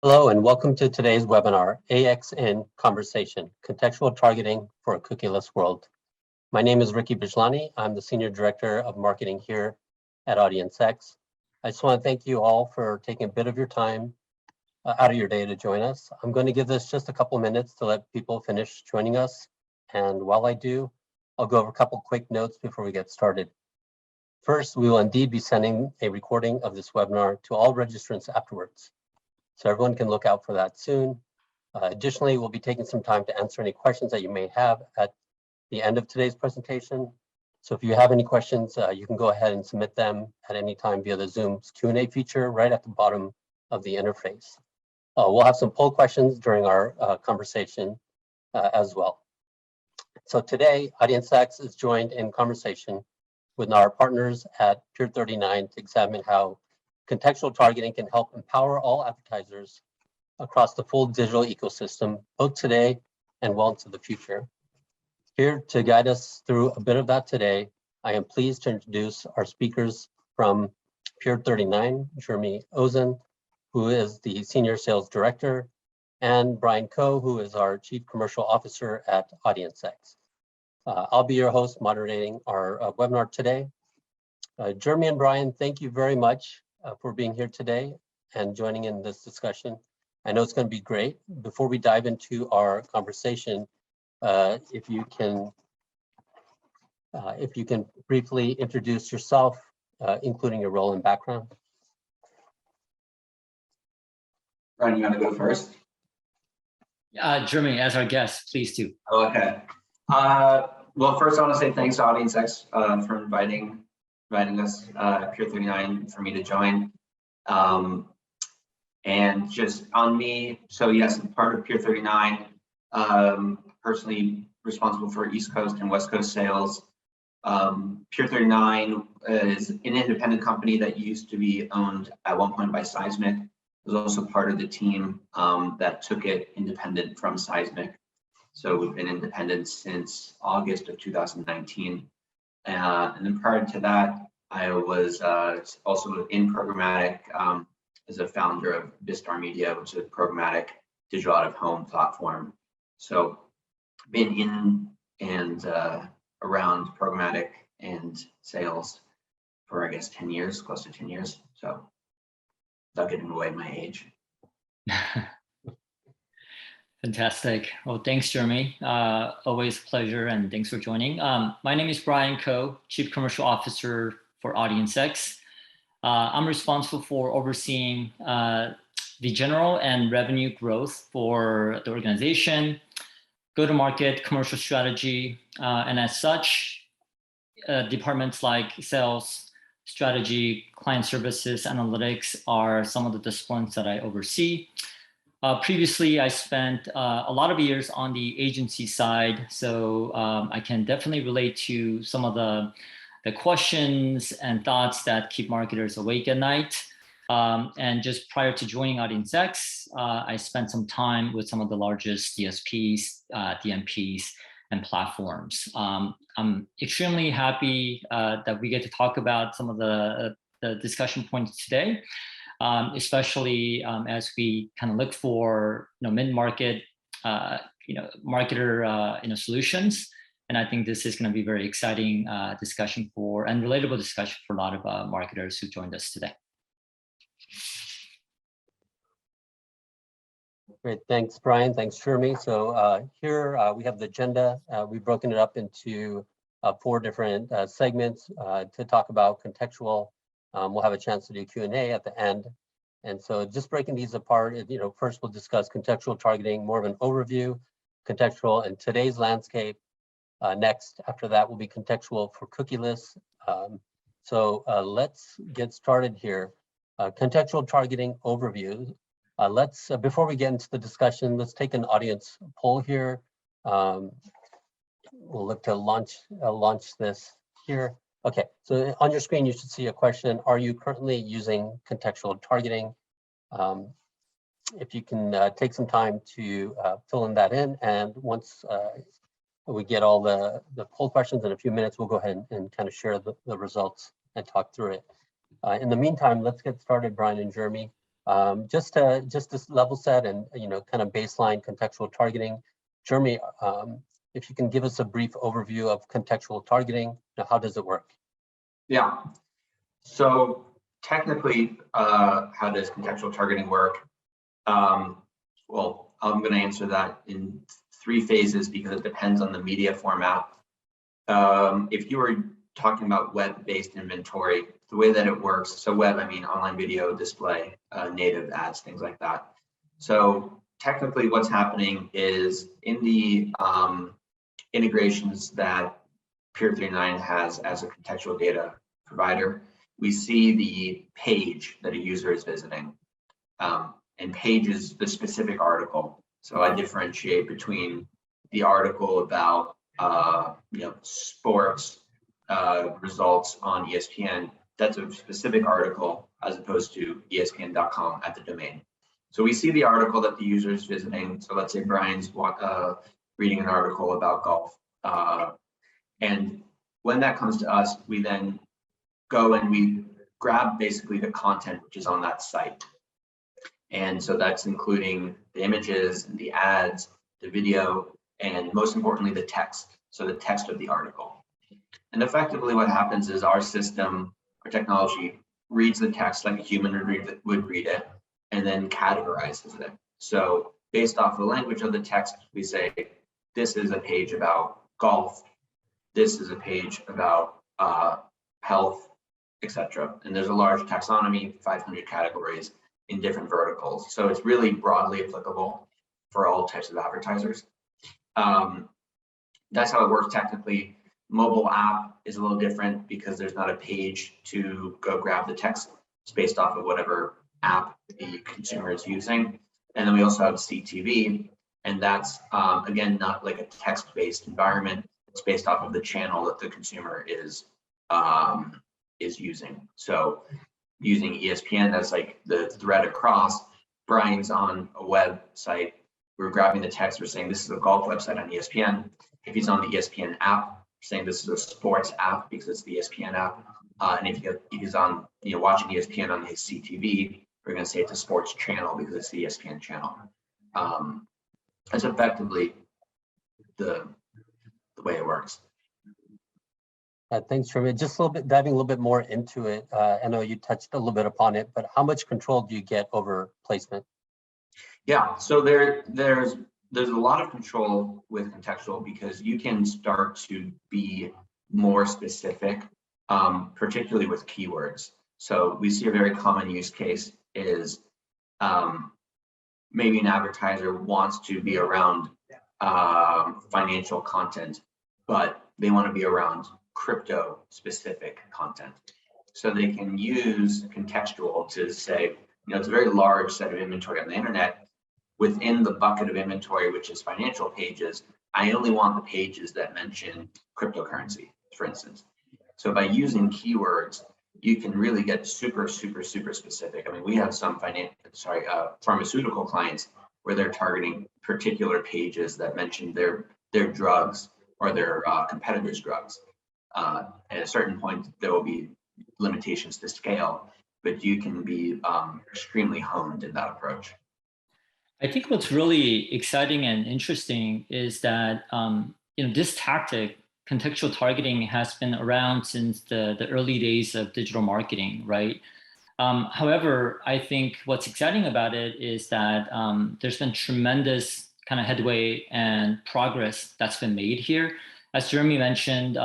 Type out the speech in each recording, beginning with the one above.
Hello and welcome to today's webinar, AXN Conversation, Contextual Targeting for a Cookieless World. My name is Ricky Bijlani. I'm the Senior Director of Marketing here at AUDIENCEX. I just want to thank you all for taking a bit of your time out of your day to join us. I'm going to give this just a couple of minutes to let people finish joining us. And while I do, I'll go over a couple quick notes before we get started. First, we will indeed be sending a recording of this webinar to all registrants afterwards, so everyone can look out for that soon. Additionally, we'll be taking some time to answer any questions that you may have at the end of today's presentation. So if you have any questions, you can go ahead and submit them at any time via the Zoom's Q&A feature right at the bottom of the interface. We'll have some poll questions during our conversation as well. So today, AUDIENCEX is joined in conversation with our partners at Pier 39 to examine how contextual targeting can help empower all advertisers across the full digital ecosystem, both today and well into the future. Here to guide us through a bit of that today, I am pleased to introduce our speakers from Pier 39, Jeremy Ozen, who is the Senior Sales Director, and Brian Coe, who is our Chief Commercial Officer at AUDIENCEX. I'll be your host moderating our webinar today. Jeremy and Brian, thank you very much for being here today and joining in this discussion. I know it's going to be great. Before we dive into our conversation, if you can briefly introduce yourself, including your role and background. Brian, you want to go first? Jeremy, as our guest, please do. Oh, okay. Well, first I want to say thanks to AUDIENCEX for inviting us, Pier 39, for me to join. And just on me, so yes, I'm part of Pier 39, personally responsible for East Coast and West Coast sales. Pier 39 is an independent company that used to be owned at one point by Seismic. I was also part of the team that took it independent from Seismic. So we've been independent since August of 2019. And then prior to that, I was also in programmatic as a founder of Vistar Media, which is a programmatic digital out-of-home platform. So been in and around programmatic and sales for, I guess, 10 years, close to 10 years. So without giving away my age. Fantastic. Well, thanks, Jeremy. Always a pleasure, and thanks for joining. My name is Brian Coe, Chief Commercial Officer for AUDIENCEX. I'm responsible for overseeing the general and revenue growth for the organization, go-to-market, commercial strategy, and as such, departments like sales, strategy, client services, analytics are some of the disciplines that I oversee. Previously, I spent a lot of years on the agency side, so I can definitely relate to some of the questions and thoughts that keep marketers awake at night. And just prior to joining AUDIENCEX, I spent some time with some of the largest DSPs, DMPs, and platforms. I'm extremely happy that we get to talk about some of the discussion points today. Especially as we kind of look for mid-market marketer solutions, and I think this is going to be very exciting discussion and relatable discussion for a lot of marketers who joined us today. Great, thanks, Brian. Thanks, Jeremy. So here we have the agenda. We've broken it up into 4 different segments to talk about contextual. We'll have a chance to do Q&A at the end. And so just breaking these apart, first we'll discuss contextual targeting, more of an overview, contextual in today's landscape. Next, after that, will be contextual for cookieless. So let's get started here. Contextual targeting overview. Before we get into the discussion, let's take an audience poll here. We'll look to launch this here. Okay, so on your screen, you should see a question. Are you currently using contextual targeting? If you can take some time to fill in that in, and once we get all the poll questions in a few minutes, we'll go ahead and kind of share the results and talk through it. In the meantime, let's get started, Brian and Jeremy. Just to level set and kind of baseline contextual targeting, Jeremy, if you can give us a brief overview of contextual targeting, how does it work? Yeah. So technically, how does contextual targeting work? Well, I'm going to answer that in 3 phases because it depends on the media format. If you were talking about web-based inventory, the way that it works, so web, I mean online video, display, native ads, things like that. So technically what's happening is in the integrations that Peer 39 has as a contextual data provider, we see the page that a user is visiting. And page is the specific article. So I differentiate between the article about sports results on ESPN. That's a specific article as opposed to ESPN.com at the domain. So we see the article that the user is visiting. So let's say Brian's reading an article about golf. And when that comes to us, we then go and we grab basically the content which is on that site. And so that's including the images, and the ads, the video, and most importantly, the text. So the text of the article. And effectively what happens is our system, our technology, reads the text like a human would read it, and then categorizes it. So based off the language of the text, we say, this is a page about golf. This is a page about health, etc. And there's a large taxonomy, 500 categories in different verticals. So it's really broadly applicable for all types of advertisers. That's how it works technically. Mobile app is a little different because there's not a page to go grab the text. It's based off of whatever app the consumer is using. And then we also have CTV, and that's again not like a text-based environment. It's based off of the channel that the consumer is using. So using ESPN as like the thread across, Brian's on a website. We're grabbing the text. We're saying this is a golf website on ESPN. If he's on the ESPN app, we're saying this is a sports app because it's the ESPN app. And if he's on, watching ESPN on his CTV, we're going to say it's a sports channel because it's the ESPN channel. That's effectively the way it works. Thanks, Jeremy. Just a little bit, diving a little bit more into it. I know you touched a little bit upon it, but how much control do you get over placement? Yeah, so there's a lot of control with contextual because you can start to be more specific, particularly with keywords. So we see a very common use case is maybe an advertiser wants to be around financial content, but they want to be around crypto specific content. So they can use contextual to say, it's a very large set of inventory on the internet. Within the bucket of inventory, which is financial pages, I only want the pages that mention cryptocurrency, for instance. So by using keywords, you can really get super, super, super specific. I mean, we have some pharmaceutical clients where they're targeting particular pages that mention their drugs or their competitors' drugs. At a certain point, there will be limitations to scale, but you can be extremely honed in that approach. I think what's really exciting and interesting is that this tactic, contextual targeting, has been around since the early days of digital marketing, right? However, I think what's exciting about it is that there's been tremendous kind of headway and progress that's been made here. As Jeremy mentioned,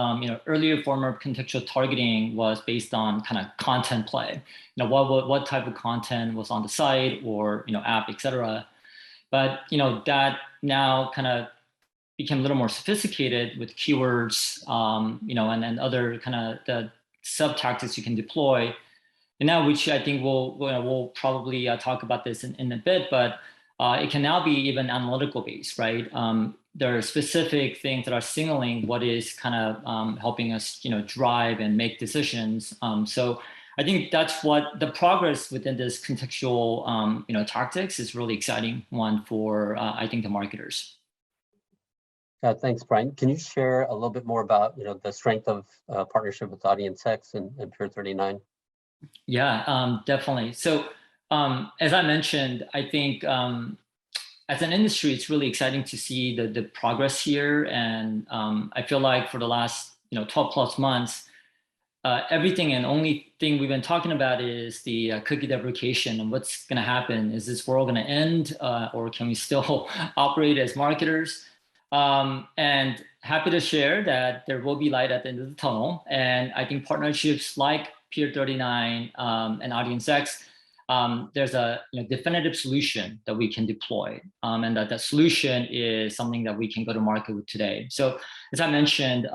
earlier form of contextual targeting was based on kind of content play. What type of content was on the site or app, etc. But that now kind of became a little more sophisticated with keywords, and other kind of the sub tactics you can deploy. And now, which I think we'll probably talk about this in a bit, but it can now be even analytical based, right? There are specific things that are signaling what is kind of helping us, drive and make decisions. So I think that's what the progress within this contextual, tactics is really exciting one for, I think, the marketers. Thanks, Brian. Can you share a little bit more about, the strength of partnership with AUDIENCEX and Peer 39? Yeah, definitely. So as I mentioned, I think as an industry, it's really exciting to see the progress here. And I feel like for the last 12 plus months, everything and only thing we've been talking about is the cookie deprecation and what's going to happen. Is this world going to end, or can we still operate as marketers? And happy to share that there will be light at the end of the tunnel. And I think partnerships like Peer 39 and AUDIENCEX, there's a definitive solution that we can deploy, and that solution is something that we can go to market with today. So as I mentioned,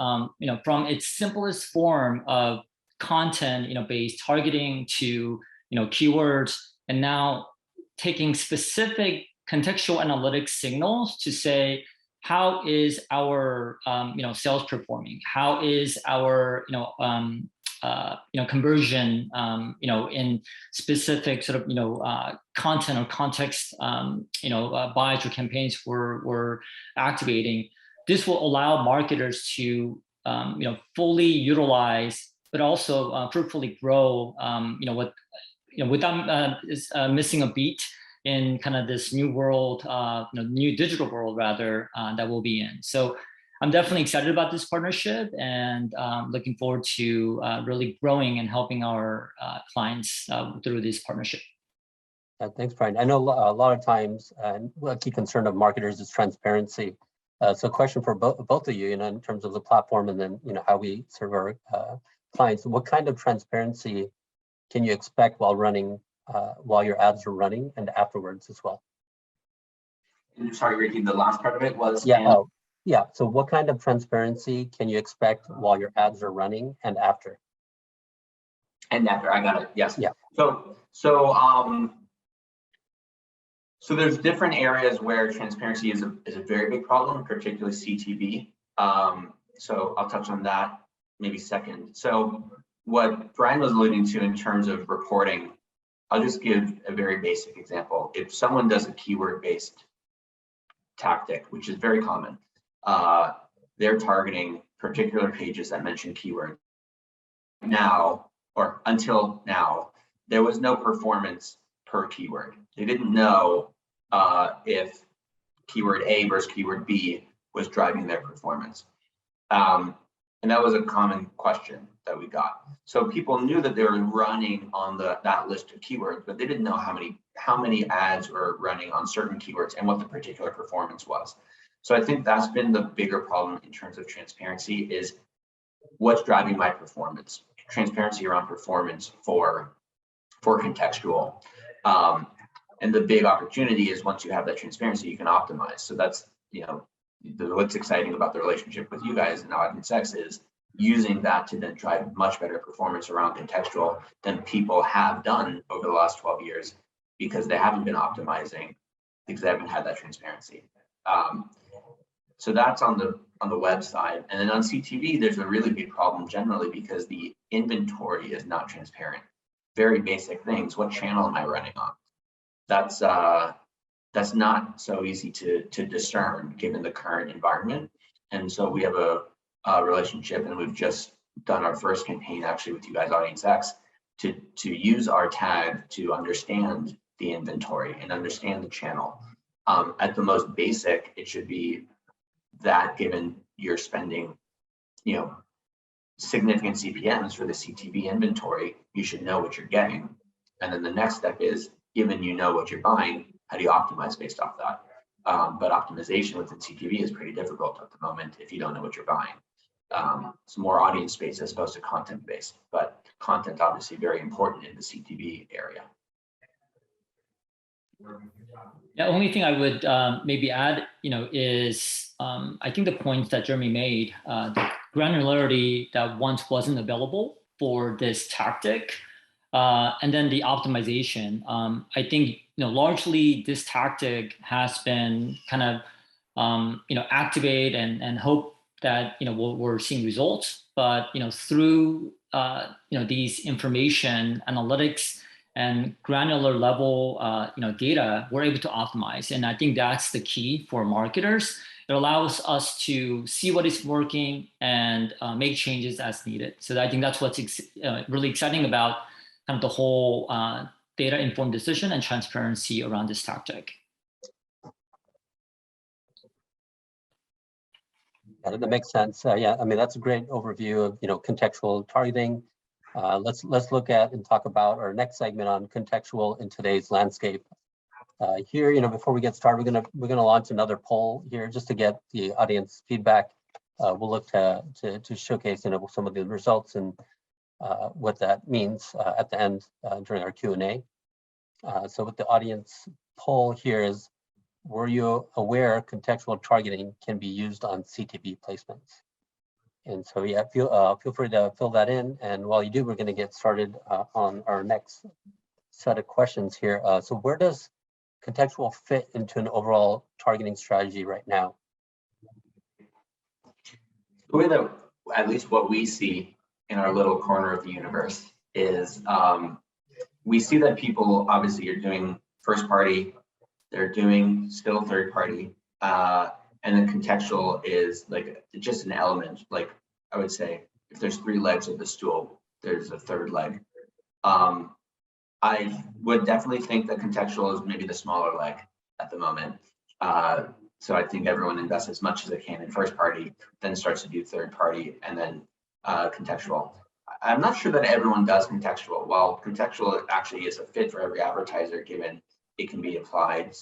from its simplest form of content, based targeting to keywords, and now taking specific contextual analytics signals to say, how is our sales performing? How is our conversion in specific sort of content or context buys or campaigns we're activating? This will allow marketers to fully utilize, but also fruitfully grow without missing a beat in kind of this new world, new digital world rather, that we'll be in. So I'm definitely excited about this partnership, and looking forward to really growing and helping our clients through this partnership. Thanks, Brian. I know a lot of times, a key concern of marketers is transparency. So a question for both of you, in terms of the platform and then how we serve our clients. What kind of transparency can you expect while running, while your ads are running, and afterwards as well? Sorry, Ricky, the last part of it was? Yeah, so what kind of transparency can you expect while your ads are running and after? And after, I got it, yes. Yeah. So there's different areas where transparency is a very big problem, particularly CTV. So I'll touch on that maybe second. So what Brian was alluding to in terms of reporting, I'll just give a very basic example. If someone does a keyword-based tactic, which is very common, they're targeting particular pages that mention keyword. Now, or until now, there was no performance per keyword. They didn't know if keyword A versus keyword B was driving their performance. And that was a common question that we got. So people knew that they were running on that list of keywords, but they didn't know how many ads were running on certain keywords and what the particular performance was. So I think that's been the bigger problem in terms of transparency, is what's driving my performance. Transparency around performance for contextual. And the big opportunity is once you have that transparency, you can optimize. So that's, what's exciting about the relationship with you guys and AUDIENCEX is using that to then drive much better performance around contextual than people have done over the last 12 years, because they haven't been optimizing because they haven't had that transparency. So that's on the web side. And then on CTV, there's a really big problem generally because the inventory is not transparent. Very basic things. What channel am I running on? That's not so easy to discern given the current environment. And so we have a relationship, and we've just done our first campaign actually with you guys, AUDIENCEX, to use our tag to understand the inventory and understand the channel. At the most basic, it should be that given you're spending, significant CPMs for the CTV inventory, you should know what you're getting. And then the next step is, given you know what you're buying, how do you optimize based off that? But optimization within CTV is pretty difficult at the moment if you don't know what you're buying. It's more audience-based as opposed to content-based, but content obviously very important in the CTV area. The only thing I would maybe add, is I think the points that Jeremy made, the granularity that once wasn't available for this tactic, and then the optimization. I think largely this tactic has been kind of activate and hope that we're seeing results, but through these information analytics and granular level data, we're able to optimize. And I think that's the key for marketers. It allows us to see what is working and make changes as needed. So I think that's what's really exciting about kind of the whole data-informed decision and transparency around this tactic. Yeah, that makes sense. Yeah, I mean, that's a great overview of, contextual targeting. Let's look at and talk about our next segment on contextual in today's landscape. Here, before we get started, we're gonna launch another poll here just to get the audience feedback. We'll look to showcase, some of the results and what that means at the end during our Q&A. So with the audience poll here is, were you aware contextual targeting can be used on CTV placements? And so yeah, feel free to fill that in. And while you do, we're going to get started on our next set of questions here. So where does contextual fit into an overall targeting strategy right now? The way that, at least what we see in our little corner of the universe is, we see that people obviously are doing first party, they're doing still third party, and then contextual is like just an element. Like I would say, if there's 3 legs of the stool, there's a third leg. I would definitely think that contextual is maybe the smaller leg at the moment. So I think everyone invests as much as they can in first party, then starts to do third party, and then contextual. I'm not sure that everyone does contextual. While contextual actually is a fit for every advertiser, given it can be applied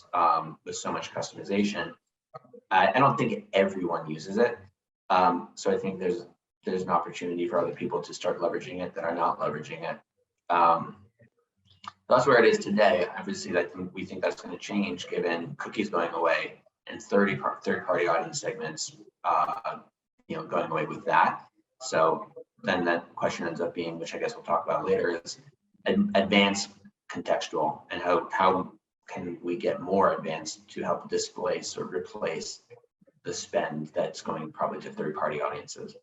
with so much customization, I don't think everyone uses it. So I think there's an opportunity for other people to start leveraging it that are not leveraging it. That's where it is today. Obviously, we think that's going to change given cookies going away and third-party audience segments, going away with that. So then that question ends up being, which I guess we'll talk about later, is advanced contextual, and how can we get more advanced to help displace or replace the spend that's going probably to third-party audiences.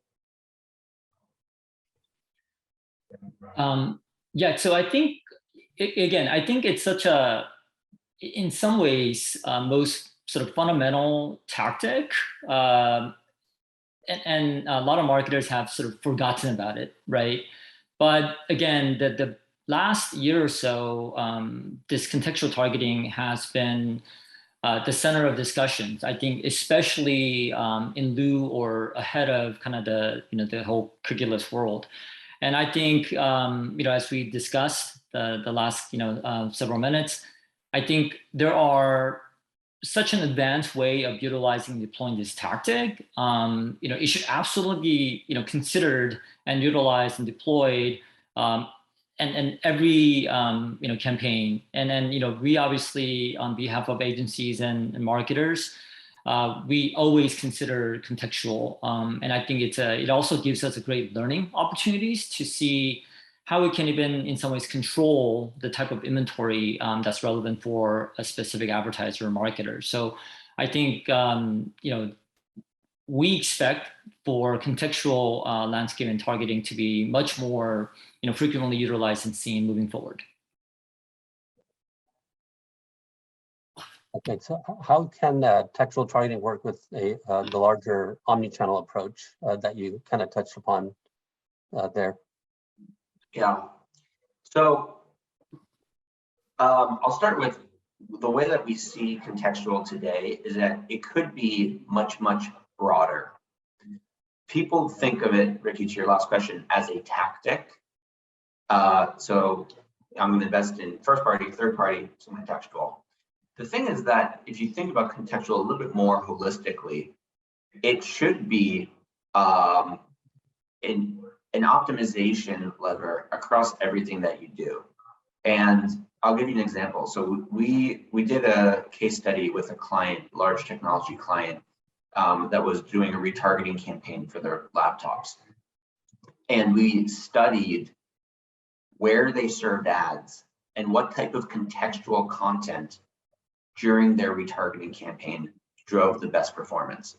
Yeah, so I think, again, I think it's such a, in some ways, most sort of fundamental tactic, and a lot of marketers have sort of forgotten about it, right? But again, the last year or so, this contextual targeting has been the center of discussions. I think, especially in lieu or ahead of kind of the whole cookieless world. And I think, as we discussed the last several minutes, I think there are such an advanced way of utilizing and deploying this tactic. It should absolutely be considered and utilized and deployed and every campaign. And then we obviously, on behalf of agencies and marketers, we always consider contextual, and I think it also gives us a great learning opportunities to see how we can even in some ways control the type of inventory that's relevant for a specific advertiser or marketer. So I think we expect for contextual landscape and targeting to be much more frequently utilized and seen moving forward. Okay, so how can textual targeting work with the larger omnichannel approach that you kind of touched upon there? Yeah, so I'll start with the way that we see contextual today is that it could be much, much broader. People think of it, Ricky, to your last question, as a tactic. So I'm going to invest in first party, third party, so contextual. The thing is that if you think about contextual a little bit more holistically, it should be an optimization lever across everything that you do. And I'll give you an example. So we did a case study with a client, large technology client, that was doing a retargeting campaign for their laptops. And we studied where they served ads and what type of contextual content during their retargeting campaign drove the best performance.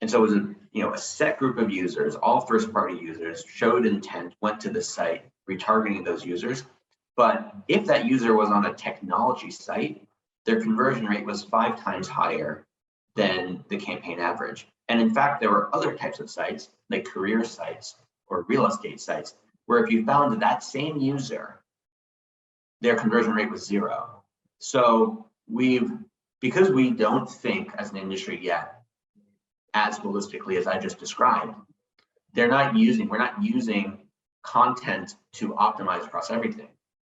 And so it was a set group of users, all first-party users, showed intent, went to the site, retargeting those users. But if that user was on a technology site, their conversion rate was 5 times higher than the campaign average. And in fact, there were other types of sites, like career sites or real estate sites, where if you found that same user their conversion rate was 0. So because we don't think as an industry yet as holistically as I just described, we're not using content to optimize across everything.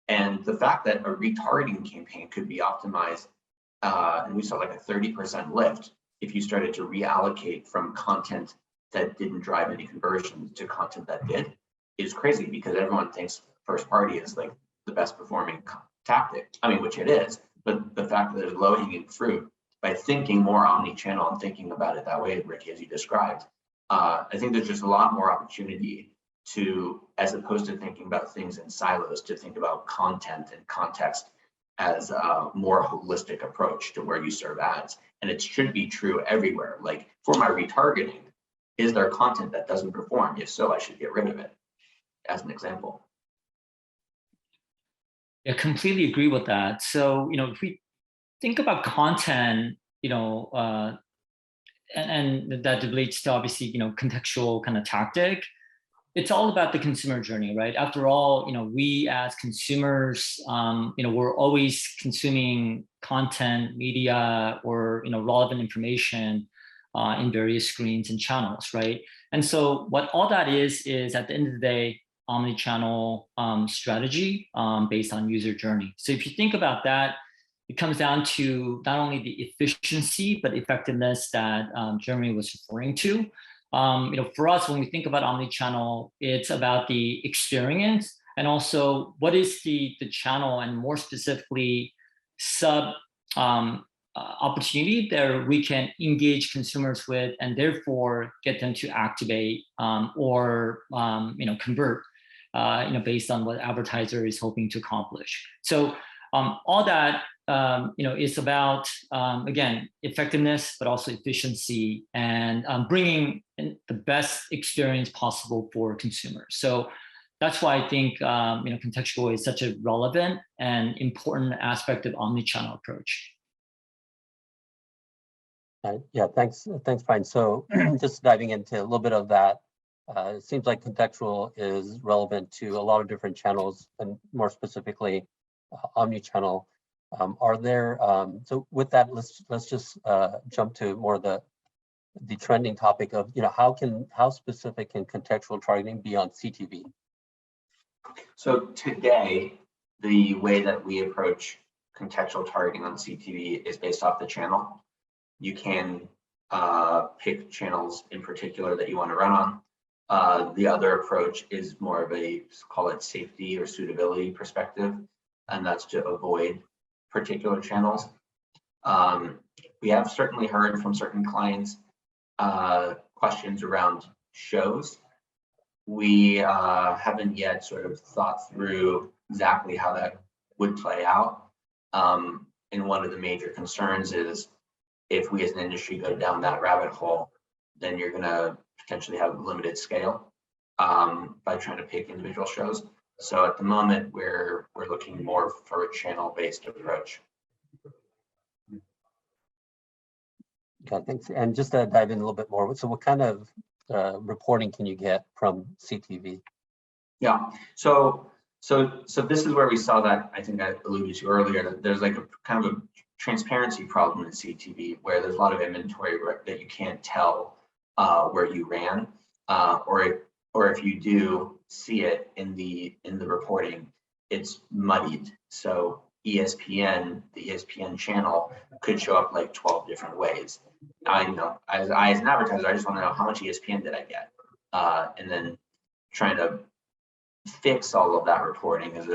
And the fact that a retargeting campaign could be optimized, and we saw like a 30% lift if you started to reallocate from content that didn't drive any conversions to content that did, is crazy, because everyone thinks first party is like the best performing tactic. I mean, which it is, but the fact that there's low hanging fruit by thinking more omni-channel and thinking about it that way, Ricky, as you described, I think there's just a lot more opportunity to, as opposed to thinking about things in silos, to think about content and context as a more holistic approach to where you serve ads. And it should be true everywhere. Like for my retargeting, is there content that doesn't perform? If so, I should get rid of it, as an example. Yeah, completely agree with that. So, if we think about content, and that relates to obviously, contextual kind of tactic, it's all about the consumer journey, right? After all, we as consumers, we're always consuming content, media, or, relevant information in various screens and channels, right? And so what all that is at the end of the day, omni-channel strategy based on user journey. So if you think about that, it comes down to not only the efficiency, but effectiveness that Jeremy was referring to. For us, when we think about omni-channel, it's about the experience and also what is the channel, and more specifically sub opportunity that we can engage consumers with, and therefore get them to activate or convert, based on what advertiser is hoping to accomplish. So all that is about, again, effectiveness, but also efficiency, and bringing in the best experience possible for consumers. So that's why I think contextual is such a relevant and important aspect of omnichannel approach. Yeah, thanks, Brian. So just diving into a little bit of that, it seems like contextual is relevant to a lot of different channels, and more specifically, omnichannel. Are there, so with that, let's just jump to more of the trending topic of, how specific can contextual targeting be on CTV? So today, the way that we approach contextual targeting on CTV is based off the channel. You can pick channels in particular that you want to run on. The other approach is more of a, call it safety or suitability perspective, and that's to avoid particular channels. We have certainly heard from certain clients questions around shows. We haven't yet sort of thought through exactly how that would play out. And one of the major concerns is if we as an industry go down that rabbit hole, then you're going to potentially have limited scale by trying to pick individual shows. So at the moment, we're looking more for a channel-based approach. Okay, thanks. And just to dive in a little bit more, so what kind of reporting can you get from CTV? Yeah, so this is where we saw that, I think I alluded to earlier, that there's like a kind of a transparency problem in CTV, where there's a lot of inventory that you can't tell where you ran, or if you do see it in the reporting, it's muddied. So ESPN, the ESPN channel could show up like 12 different ways. I know as an advertiser, I just want to know how much ESPN did I get, and then trying to fix all of that reporting is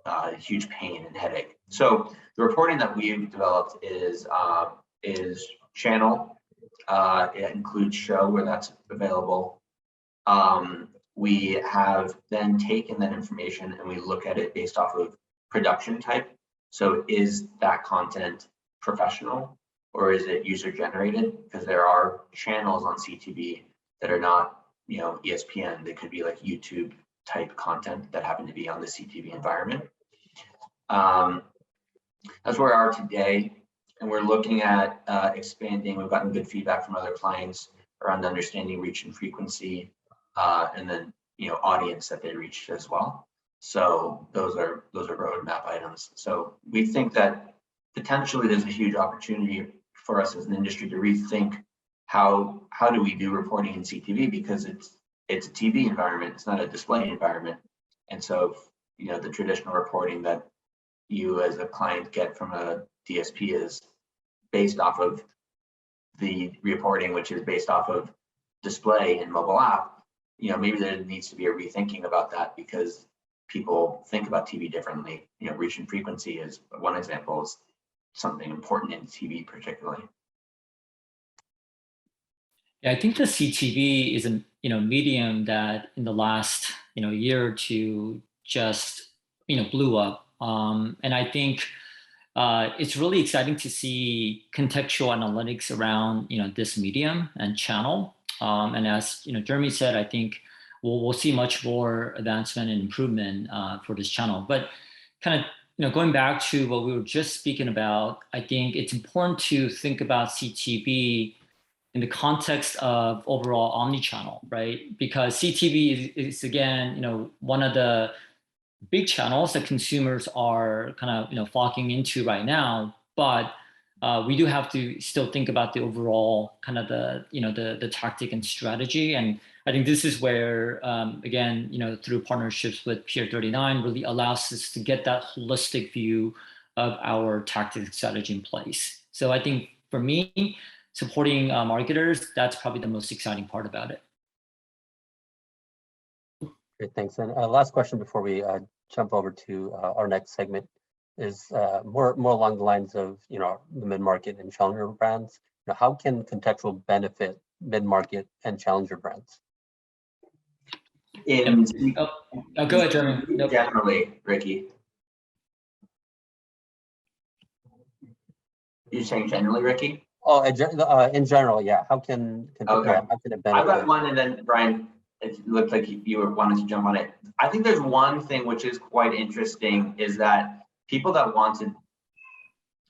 a huge pain and headache. So the reporting that we've developed is channel. It includes show where that's available. We have then taken that information and we look at it based off of production type. So is that content professional or is it user generated? Because there are channels on CTV that are not, ESPN. They could be like YouTube type content that happen to be on the CTV environment. That's where we are today. And we're looking at expanding. We've gotten good feedback from other clients around understanding reach and frequency, and then audience that they reach as well. So those are roadmap items. So we think that potentially there's a huge opportunity for us as an industry to rethink how do we do reporting in CTV, because it's a TV environment, it's not a display environment. And so, the traditional reporting that you as a client get from a DSP is based off of the reporting, which is based off of display and mobile app. Maybe there needs to be a rethinking about that, because people think about TV differently. Reach and frequency is one example, is something important in TV particularly. Yeah, I think the CTV is a medium that in the last year or two just blew up, and I think it's really exciting to see contextual analytics around this medium and channel. And as Jeremy said, I think we'll see much more advancement and improvement for this channel. But kind of going back to what we were just speaking about, I think it's important to think about CTV in the context of overall omnichannel, right? Because CTV is again, one of the big channels that consumers are kind of flocking into right now. But we do have to still think about the overall kind of the tactic and strategy. And I think this is where, again, through partnerships with Pier 39 really allows us to get that holistic view of our tactic strategy in place. So I think for me, supporting marketers, that's probably the most exciting part about it. Great, thanks. And last question before we jump over to our next segment is more along the lines of the mid-market and challenger brands. How can contextual benefit mid-market and challenger brands? Go ahead, Jeremy. Nope. Generally, Ricky. You're saying generally, Ricky? Oh, in general, yeah. How can it benefit? I've got one, and then Brian, it looked like you wanted to jump on it. I think there's one thing which is quite interesting, is that people that want to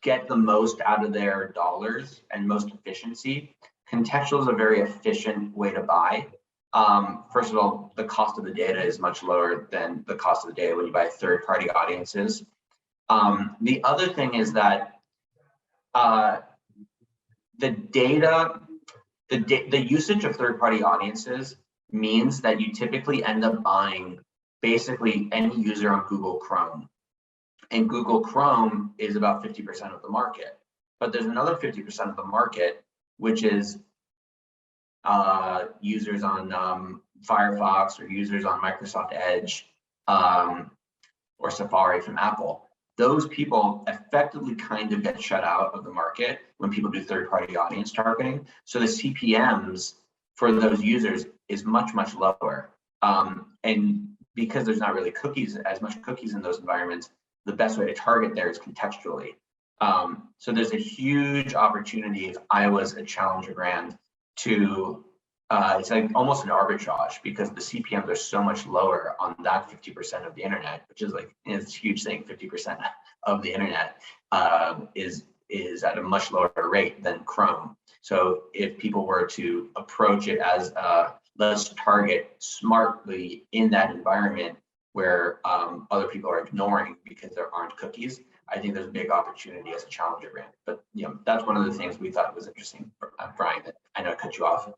get the most out of their dollars and most efficiency, contextual is a very efficient way to buy. First of all, the cost of the data is much lower than the cost of the data when you buy third-party audiences. The other thing is that the usage of third-party audiences means that you typically end up buying basically any user on Google Chrome. And Google Chrome is about 50% of the market. But there's another 50% of the market, which is users on Firefox, or users on Microsoft Edge, or Safari from Apple. Those people effectively kind of get shut out of the market when people do third-party audience targeting. So the CPMs for those users is much, much lower. And because there's not really as much cookies in those environments, the best way to target there is contextually. So there's a huge opportunity if I was a challenger brand to, it's like almost an arbitrage, because the CPMs are so much lower on that 50% of the internet, which is like, it's a huge thing. 50% of the internet is at a much lower rate than Chrome. So if people were to approach it as let's target smartly in that environment where other people are ignoring because there aren't cookies, I think there's a big opportunity as a challenger brand. But that's one of the things we thought was interesting, Brian, that I know I cut you off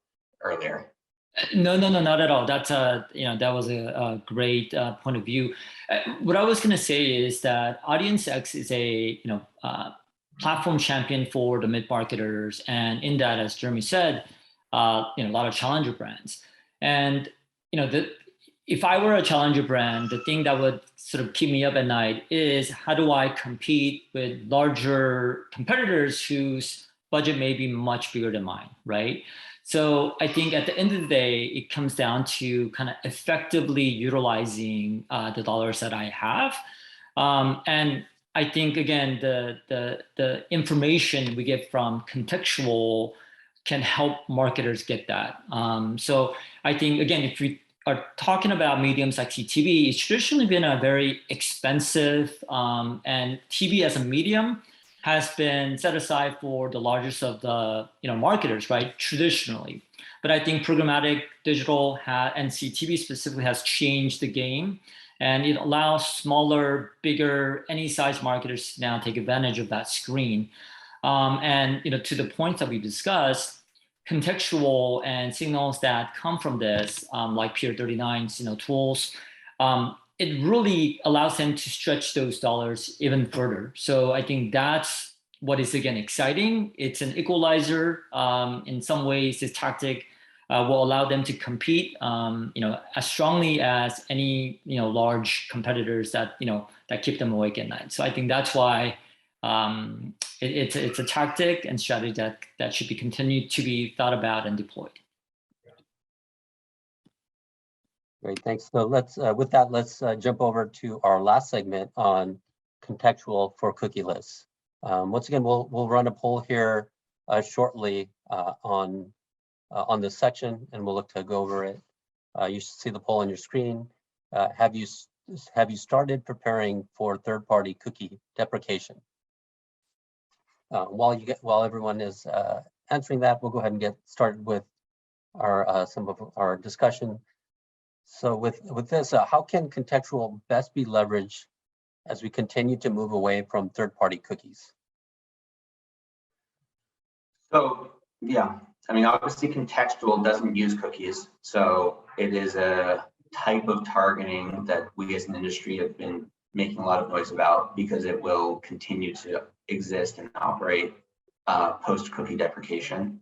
earlier. No, not at all. That's that was a great point of view. What I was going to say is that AUDIENCEX is a platform champion for the mid-marketers, and in that, as Jeremy said, a lot of challenger brands. And if I were a challenger brand, the thing that would sort of keep me up at night is, how do I compete with larger competitors whose budget may be much bigger than mine, right? So I think at the end of the day, it comes down to kind of effectively utilizing the dollars that I have. And I think, again, the information we get from contextual can help marketers get that. So I think, again, if we are talking about mediums like CTV, it's traditionally been a very expensive, and TV as a medium has been set aside for the largest of the marketers, right, traditionally. But I think programmatic digital and CTV specifically has changed the game. And it allows smaller, bigger, any size marketers to now take advantage of that screen. And to the points that we discussed, contextual and signals that come from this, like Peer 39's tools, it really allows them to stretch those dollars even further. So I think that's what is, again, exciting. It's an equalizer. In some ways, this tactic will allow them to compete, as strongly as any, large competitors that, that keep them awake at night. So I think that's why it's a tactic and strategy that should be continued to be thought about and deployed. Great, thanks. So let's, with that, let's jump over to our last segment on contextual for cookieless. Once again, we'll run a poll here shortly on this section, and we'll look to go over it. You should see the poll on your screen. Have you started preparing for third-party cookie deprecation? While everyone is answering that, we'll go ahead and get started with our some of our discussion. So with this, how can contextual best be leveraged as we continue to move away from third-party cookies? So yeah, I mean, obviously contextual doesn't use cookies. So it is a type of targeting that we as an industry have been making a lot of noise about, because it will continue to exist and operate post-cookie deprecation.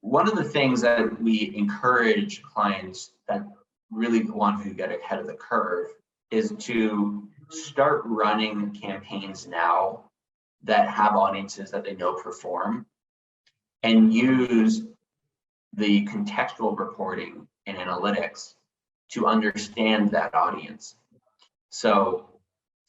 One of the things that we encourage clients that really want to get ahead of the curve is to start running campaigns now that have audiences that they know perform, and use the contextual reporting and analytics to understand that audience. So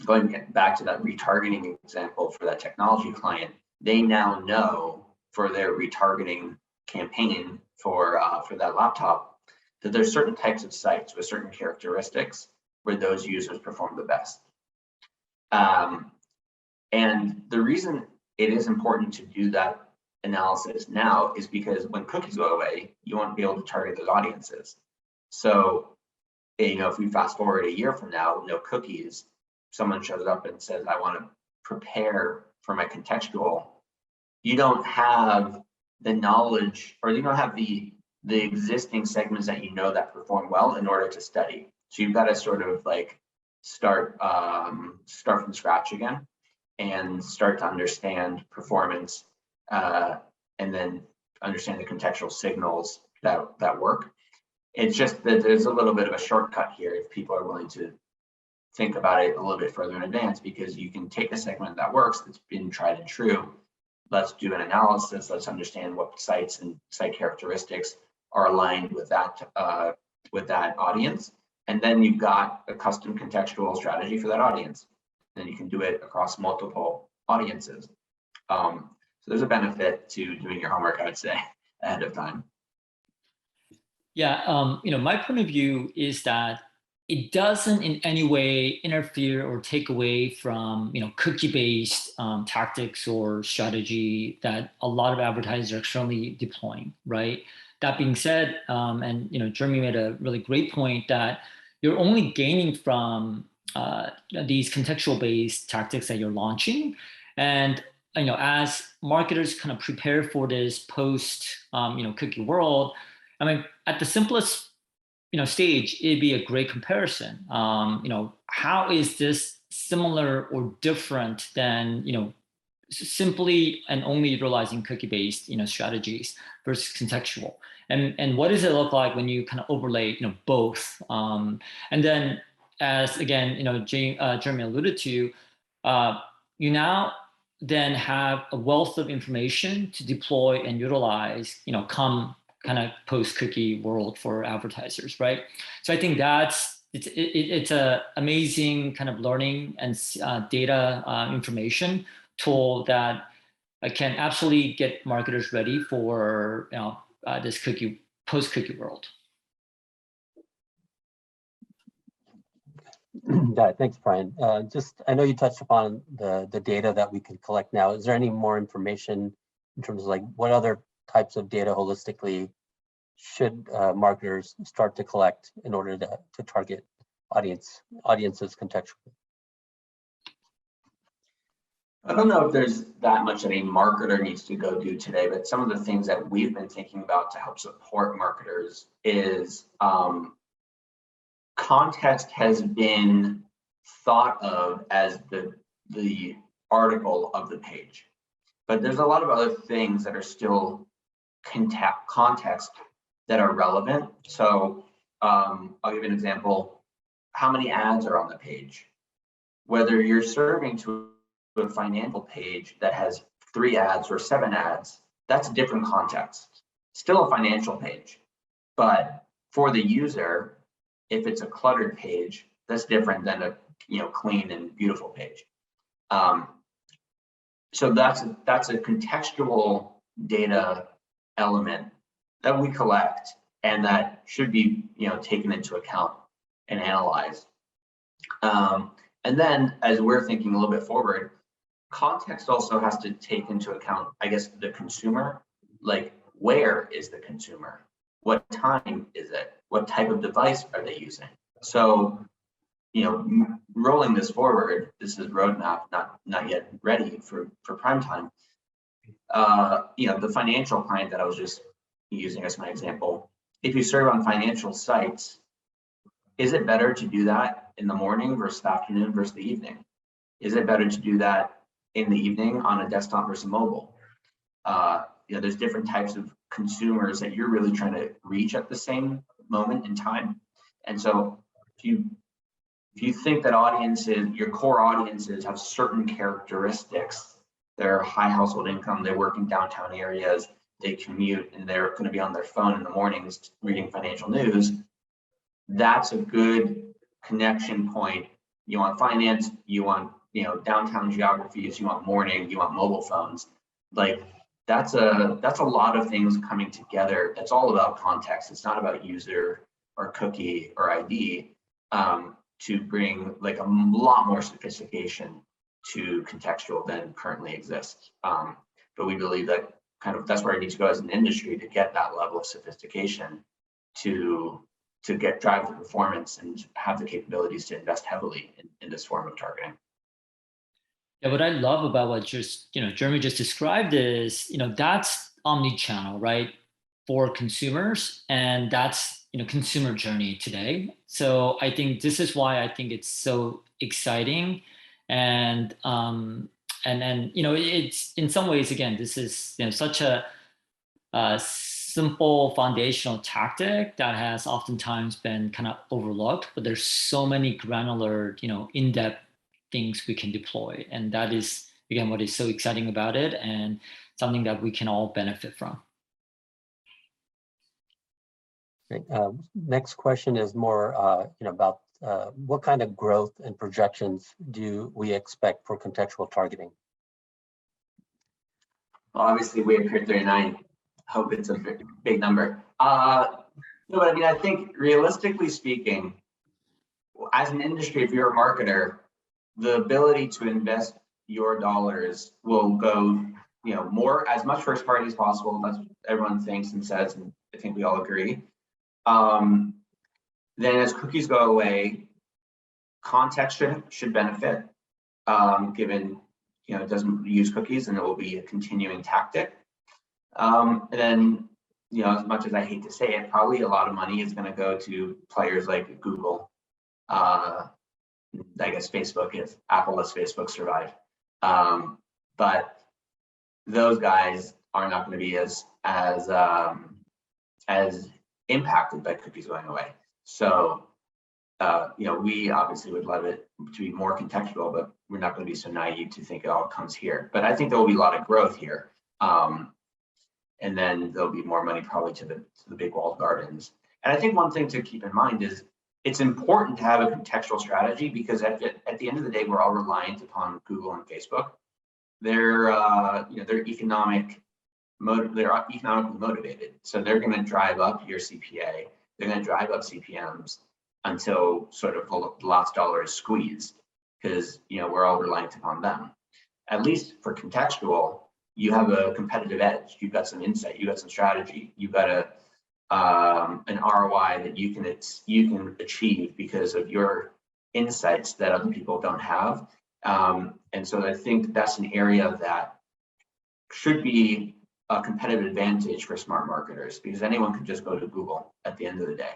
going back to that retargeting example for that technology client, they now know for their retargeting campaign for that laptop that there's certain types of sites with certain characteristics where those users perform the best. And the reason it is important to do that analysis now is because when cookies go away, you won't be able to target those audiences. So, if we fast forward a year from now, no cookies, someone shows up and says, I want to prepare for my contextual, you don't have the knowledge, or you don't have the existing segments that that perform well in order to study. So you've got to sort of like start from scratch again and start to understand performance, and then understand the contextual signals that work. It's just that there's a little bit of a shortcut here if people are willing to think about it a little bit further in advance, because you can take a segment that works, that's been tried and true. Let's do an analysis. Let's understand what sites and site characteristics are aligned with that audience. And then you've got a custom contextual strategy for that audience. Then you can do it across multiple audiences. So there's a benefit to doing your homework, I would say, ahead of time. Yeah, my point of view is that it doesn't in any way interfere or take away from cookie-based tactics or strategy that a lot of advertisers are currently deploying, right? That being said, and Jeremy made a really great point that you're only gaining from these contextual-based tactics that you're launching, and as marketers kind of prepare for this post cookie world, I mean, at the simplest stage, it'd be a great comparison. How is this similar or different than simply and only utilizing cookie-based strategies versus contextual, and what does it look like when you kind of overlay both? And then, as again Jeremy alluded to, you now then have a wealth of information to deploy and utilize come kind of post-cookie world for advertisers, right? So I think it's a amazing kind of learning and data information tool that can absolutely get marketers ready for this post-cookie world. Got it. Thanks, Brian. I know you touched upon the data that we can collect now. Is there any more information in terms of like what other types of data holistically should marketers start to collect in order to target audiences contextually? I don't know if there's that much that a marketer needs to go do today, but some of the things that we've been thinking about to help support marketers is context has been thought of as the article of the page, but there's a lot of other things that are still context that are relevant. So I'll give you an example. How many ads are on the page? Whether you're serving to a financial page that has 3 ads or 7 ads, that's a different context. Still a financial page, but for the user, if it's a cluttered page, that's different than a clean and beautiful page. So that's a contextual data element that we collect and that should be taken into account and analyzed. And then as we're thinking a little bit forward, context also has to take into account, I guess, the consumer. Like, where is the consumer? What time is it? What type of device are they using? So, rolling this forward, this is roadmap, not yet ready for prime time. The financial client that I was just using as my example, if you serve on financial sites, is it better to do that in the morning versus the afternoon versus the evening? Is it better to do that in the evening on a desktop versus mobile? There's different types of consumers that you're really trying to reach at the same moment in time. And so if you think that your core audiences have certain characteristics, they're high household income, they work in downtown areas, they commute, and they're going to be on their phone in the mornings reading financial news, that's a good connection point. You want finance, you want downtown geographies, you want morning, you want mobile phones. Like that's a lot of things coming together. It's all about context. It's not about user or cookie or ID, to bring like a lot more sophistication to contextual than currently exists. But we believe that that's where it needs to go as an industry to get that level of sophistication to drive the performance and have the capabilities to invest heavily in this form of targeting. Yeah, what I love about what Jeremy just described is, that's omni-channel, right, for consumers, and that's consumer journey today. So I think this is why I think it's so exciting, and it's in some ways, again, this is such a simple foundational tactic that has oftentimes been kind of overlooked, but there's so many granular, in-depth things we can deploy. And that is, again, what is so exciting about it and something that we can all benefit from. Great. Next question is more about what kind of growth and projections do we expect for contextual targeting? Well, obviously we at Peer 39 hope it's a big number. But I think realistically speaking, as an industry, if you're a marketer, the ability to invest your dollars will go, more, as much first party as possible. That's what everyone thinks and says, and I think we all agree. Then as cookies go away, context should benefit, given it doesn't use cookies, and it will be a continuing tactic. And then, as much as I hate to say it, probably a lot of money is going to go to players like Google. I guess Facebook, if Apple lets Facebook survive. But those guys are not going to be as impacted by cookies going away. So, we obviously would love it to be more contextual, but we're not going to be so naive to think it all comes here. But I think there will be a lot of growth here. And then there'll be more money probably to the big walled gardens. And I think one thing to keep in mind is it's important to have a contextual strategy, because at the end of the day, we're all reliant upon Google and Facebook. They're economically motivated, so they're going to drive up your CPA. They're going to drive up CPMs until sort of the last dollar is squeezed, because we're all reliant upon them. At least for contextual, you have a competitive edge. You've got some insight. You've got some strategy. You've got an ROI that you can achieve because of your insights that other people don't have. And so I think that's an area that should be a competitive advantage for smart marketers, because anyone can just go to Google at the end of the day.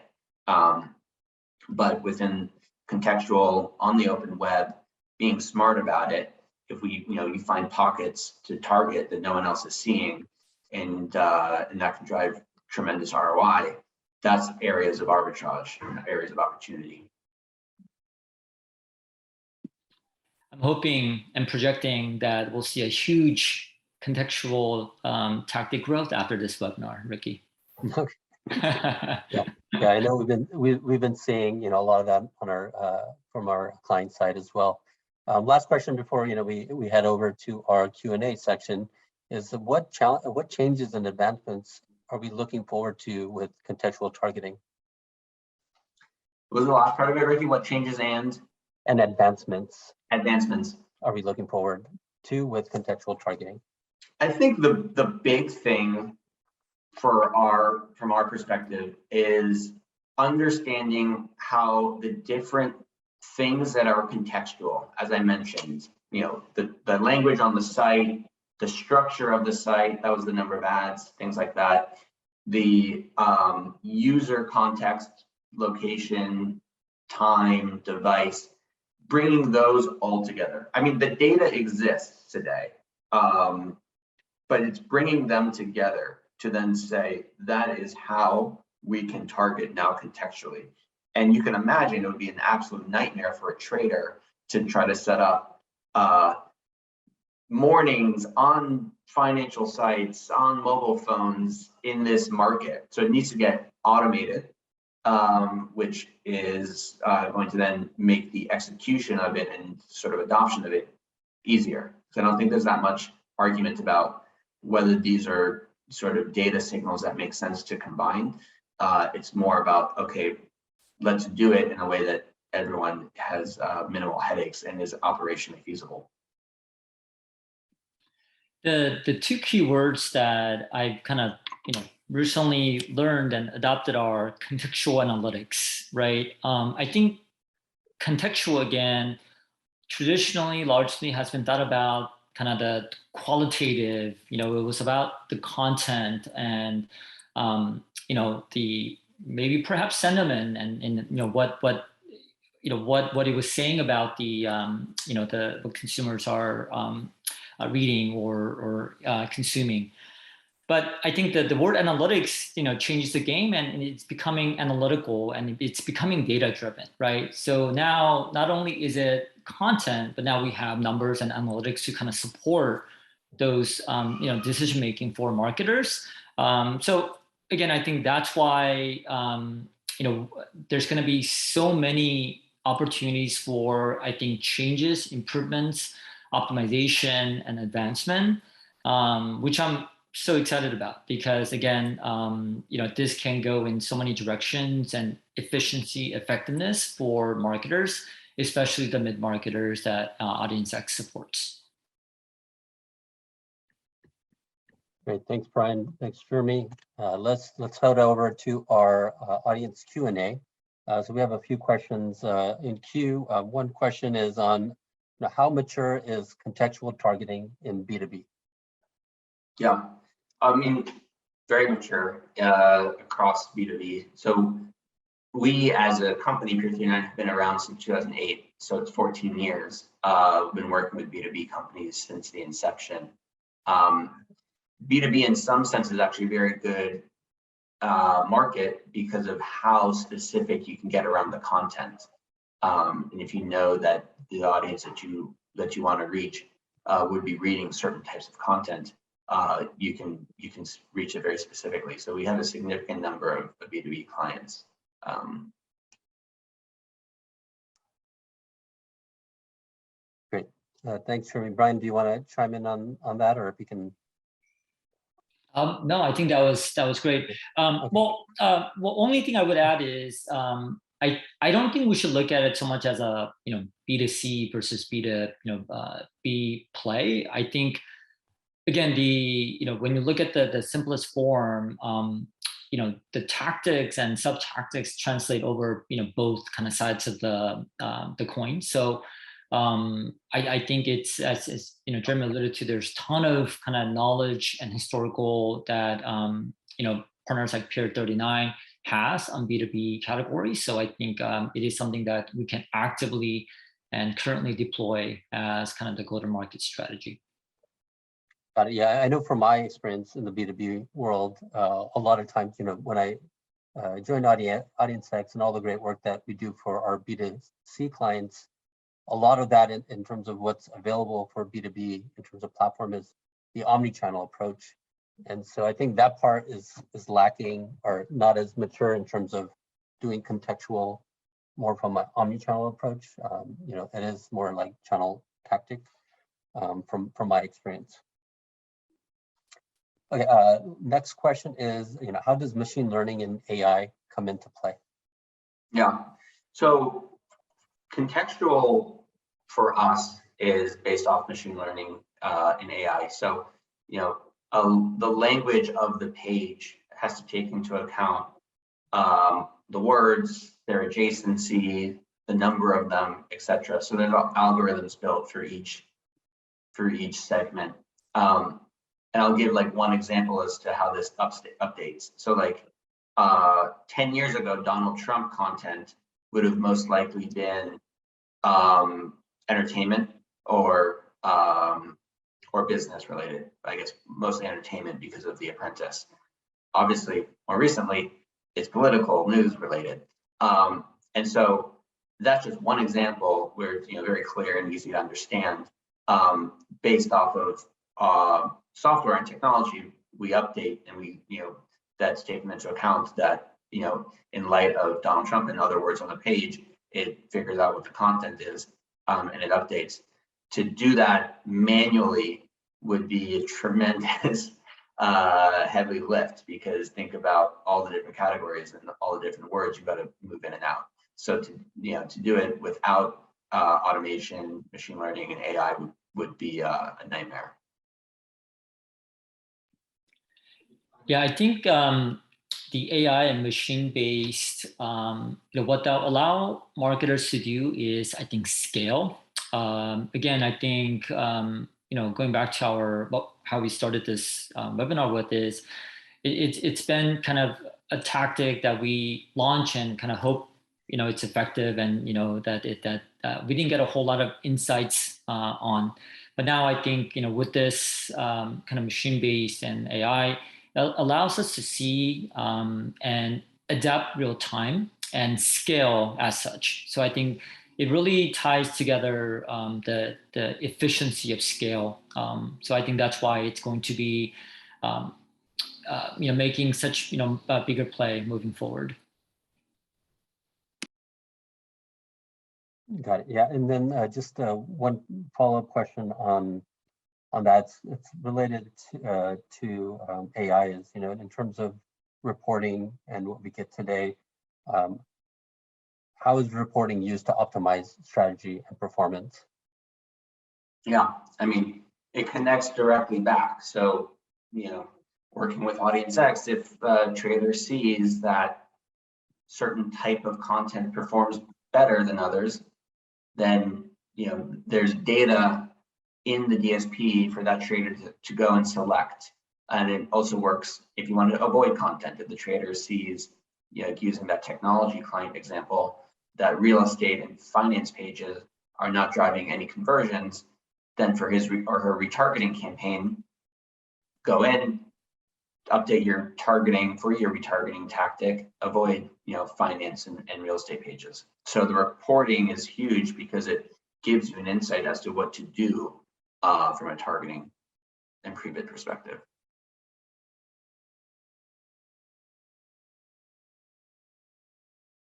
But within contextual on the open web, being smart about it, if you find pockets to target that no one else is seeing, and that can drive tremendous ROI, that's areas of arbitrage, areas of opportunity. I'm hoping and projecting that we'll see a huge contextual tactic growth after this webinar, Ricky. Yeah, I know we've been seeing a lot of that on our from our client side as well. Last question before we head over to our Q&A section is what changes and advancements are we looking forward to with contextual targeting? What was the last part of it, Ricky? What changes and advancements are we looking forward to with contextual targeting? I think the big thing from our perspective is understanding how the different things that are contextual, as I mentioned, the language on the site, the structure of the site, that was the number of ads, things like that, the user context, location, time, device, bringing those all together. I mean, the data exists today, but it's bringing them together to then say, that is how we can target now contextually. And you can imagine it would be an absolute nightmare for a trader to try to set up mornings on financial sites, on mobile phones in this market. So it needs to get automated, which is going to then make the execution of it and sort of adoption of it easier. So I don't think there's that much argument about whether these are sort of data signals that make sense to combine. It's more about, okay, let's do it in a way that everyone has minimal headaches and is operationally feasible. The two keywords that I kind of recently learned and adopted are contextual analytics, right? I think contextual, again, traditionally largely has been thought about kind of the qualitative, it was about the content and the maybe perhaps sentiment and what it was saying about the what consumers are reading or consuming. But I think that the word analytics, changes the game, and it's becoming analytical and it's becoming data driven, right? So now not only is it content, but now we have numbers and analytics to kind of support those, decision making for marketers. So again, I think that's why there's going to be so many opportunities for, I think, changes, improvements, optimization, and advancement, which I'm so excited about, because again, this can go in so many directions, and efficiency, effectiveness for marketers, especially the mid-marketers that AUDIENCEX supports. Great, thanks, Brian. Thanks, Jeremy. Let's head over to our audience Q&A. So we have a few questions in queue. One question is on how mature is contextual targeting in B2B? Yeah, I mean, very mature across B2B. So we as a company, Pure39, have been around since 2008. So it's 14 years. We've been working with B2B companies since the inception. B2B in some sense is actually a very good market because of how specific you can get around the content. And if you know that the audience that you want to reach would be reading certain types of content, you can reach it very specifically. So we have a significant number of B2B clients. Great, thanks, Jeremy. Brian, do you want to chime in on that, or if you can? No, I think that was great. Okay. Well, only thing I would add is I don't think we should look at it so much as a B2C versus B play. I think again when you look at the simplest form, the tactics and sub-tactics translate over, both kind of sides of the coin. So I think it's, as Jeremy alluded to, there's a ton of kind of knowledge and historical that partners like Pier 39 has on B2B categories. So I think it is something that we can actively and currently deploy as kind of the go-to-market strategy. Got it. Yeah, I know from my experience in the B2B world, a lot of times, when I joined AUDIENCEX and all the great work that we do for our B2C clients, a lot of that in terms of what's available for B2B in terms of platform is the omnichannel approach. And so I think that part is lacking or not as mature in terms of doing contextual more from an omnichannel approach. It is more like channel tactic from my experience. Okay, next question is, how does machine learning and AI come into play? Yeah, so contextual for us is based off machine learning and AI. So, the language of the page has to take into account the words, their adjacency, the number of them, etc. So there's algorithms built for each segment. And I'll give like one example as to how this updates. So like 10 years ago, Donald Trump content would have most likely been entertainment or business related. I guess mostly entertainment because of The Apprentice. Obviously, more recently, it's political news related. And so that's just one example where it's very clear and easy to understand. Based off of software and technology, we update and we that's taken into account that in light of Donald Trump and other words on the page, it figures out what the content is and it updates. To do that manually would be a tremendous heavy lift, because think about all the different categories and all the different words you've got to move in and out. So to do it without automation, machine learning, and AI would be a nightmare. Yeah, I think the AI and machine-based, what they'll allow marketers to do is, I think, scale. Again, I think, going back to how we started this webinar with is, it's been kind of a tactic that we launch and kind of hope, it's effective and, that we didn't get a whole lot of insights on. But now I think, with this kind of machine-based and AI, it allows us to see and adapt real time and scale as such. So I think it really ties together the efficiency of scale. So I think that's why it's going to be making such a bigger play moving forward. Got it. Yeah, and then just one follow-up question on that. It's related to AI. Is in terms of reporting and what we get today, how is reporting used to optimize strategy and performance? Yeah, I mean, it connects directly back. So working with AUDIENCEX, if a trader sees that certain type of content performs better than others, then there's data in the DSP for that trader to go and select. And it also works if you want to avoid content. If the trader sees, using that technology client example, that real estate and finance pages are not driving any conversions, then for his or her retargeting campaign, go in, update your targeting for your retargeting tactic, avoid finance and real estate pages. So the reporting is huge because it gives you an insight as to what to do from a targeting and pre-bid perspective.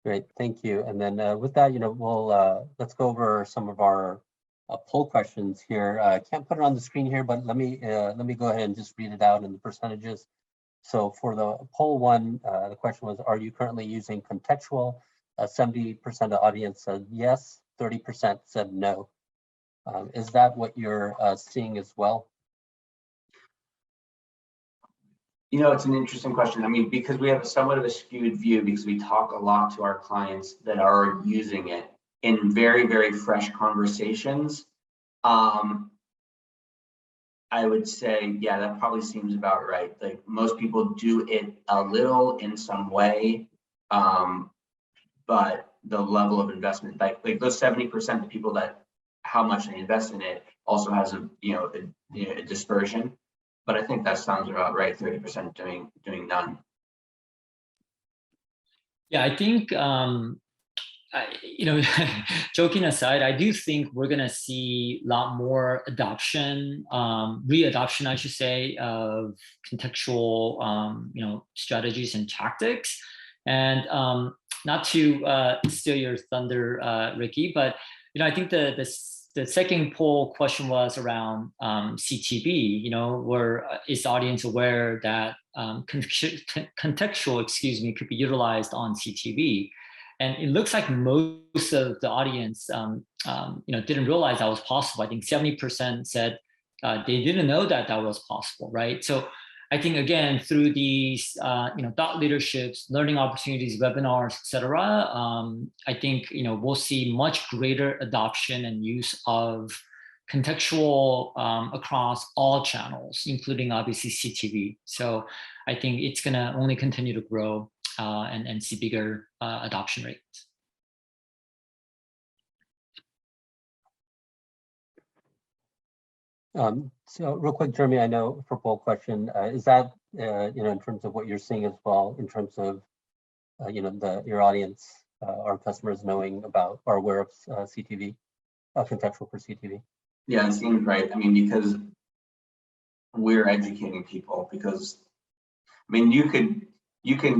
Great, thank you. And then with that, we'll let's go over some of our poll questions here. I can't put it on the screen here, but let me go ahead and just read it out in the percentages. So for the poll one, the question was, are you currently using contextual? 70% of the audience said yes, 30% said no. Is that what you're seeing as well? You know, it's an interesting question. I mean, because we have somewhat of a skewed view because we talk a lot to our clients that are using it in very, very fresh conversations. I would say, yeah, that probably seems about right. Like most people do it a little in some way, but the level of investment, like those 70% of people that how much they invest in it also has a a dispersion. But I think that sounds about right. 30% doing none. Yeah, I think joking aside, I do think we're gonna see a lot more adoption, readoption, I should say, of contextual, strategies and tactics. And not to steal your thunder, Ricky, but I think the second poll question was around CTV. Where is the audience aware that contextual, could be utilized on CTV? And it looks like most of the audience, didn't realize that was possible. I think 70% said they didn't know that was possible, right? So I think, again, through these, thought leaderships, learning opportunities, webinars, etc., I think, we'll see much greater adoption and use of contextual across all channels, including obviously CTV. So I think it's going to only continue to grow and see bigger adoption rates. So real quick, Jeremy, I know for poll question, is that, in terms of what you're seeing as well, in terms of, your audience, our customers knowing about or aware of CTV, contextual for CTV? Yeah, it seems right. I mean, because we're educating people because, I mean, you can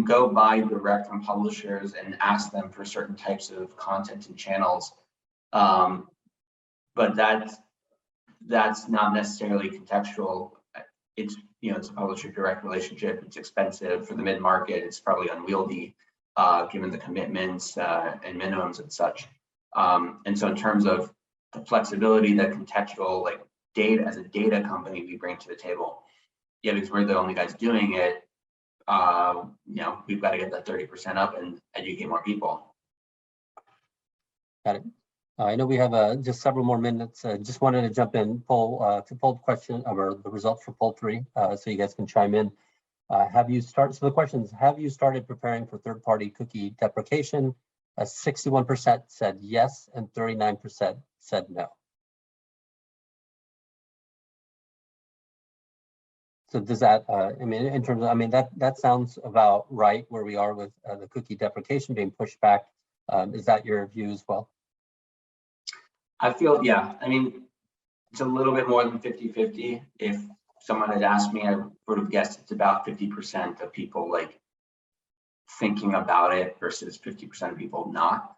go buy direct from publishers and ask them for certain types of content and channels, but that's not necessarily contextual. It's it's a publisher direct relationship. It's expensive for the mid-market. It's probably unwieldy given the commitments and minimums and such. And so in terms of the flexibility that contextual, like data as a data company, we bring to the table, yeah, because we're the only guys doing it. We've got to get that 30% up and educate more people. Got it. I know we have just several more minutes. Just wanted to jump in to poll question or the results for poll 3, so you guys can chime in. So the question is, have you started preparing for third-party cookie deprecation? 61% said yes, and 39% said no. So does that, in terms of, that sounds about right where we are with the cookie deprecation being pushed back. Is that your view as well? I feel, yeah, it's a little bit more than 50-50. If someone had asked me, I would have guessed it's about 50% of people like thinking about it versus 50% of people not.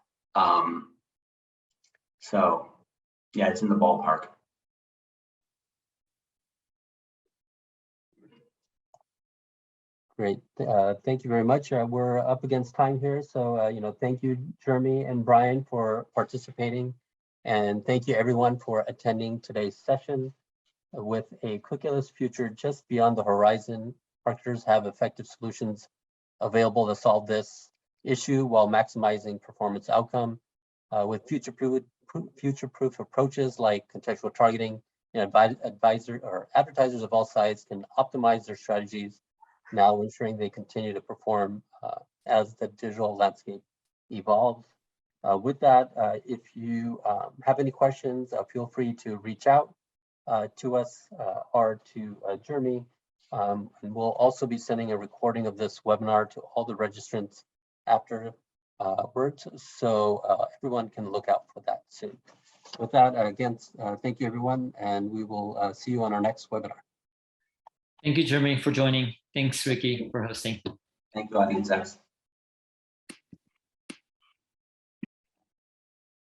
So yeah, it's in the ballpark. Great, thank you very much. We're up against time here, so thank you, Jeremy and Brian, for participating, and thank you everyone for attending today's session. With a cookieless future just beyond the horizon, marketers have effective solutions available to solve this issue while maximizing performance outcome. With future-proof approaches like contextual targeting, advertisers of all sizes can optimize their strategies, now ensuring they continue to perform as the digital landscape evolves. With that, if you have any questions, feel free to reach out to us or to Jeremy. And we'll also be sending a recording of this webinar to all the registrants afterwards, so everyone can look out for that soon. With that, again, thank you everyone, and we will see you on our next webinar. Thank you, Jeremy, for joining. Thanks, Ricky, for hosting. Thank you, AUDIENCEX.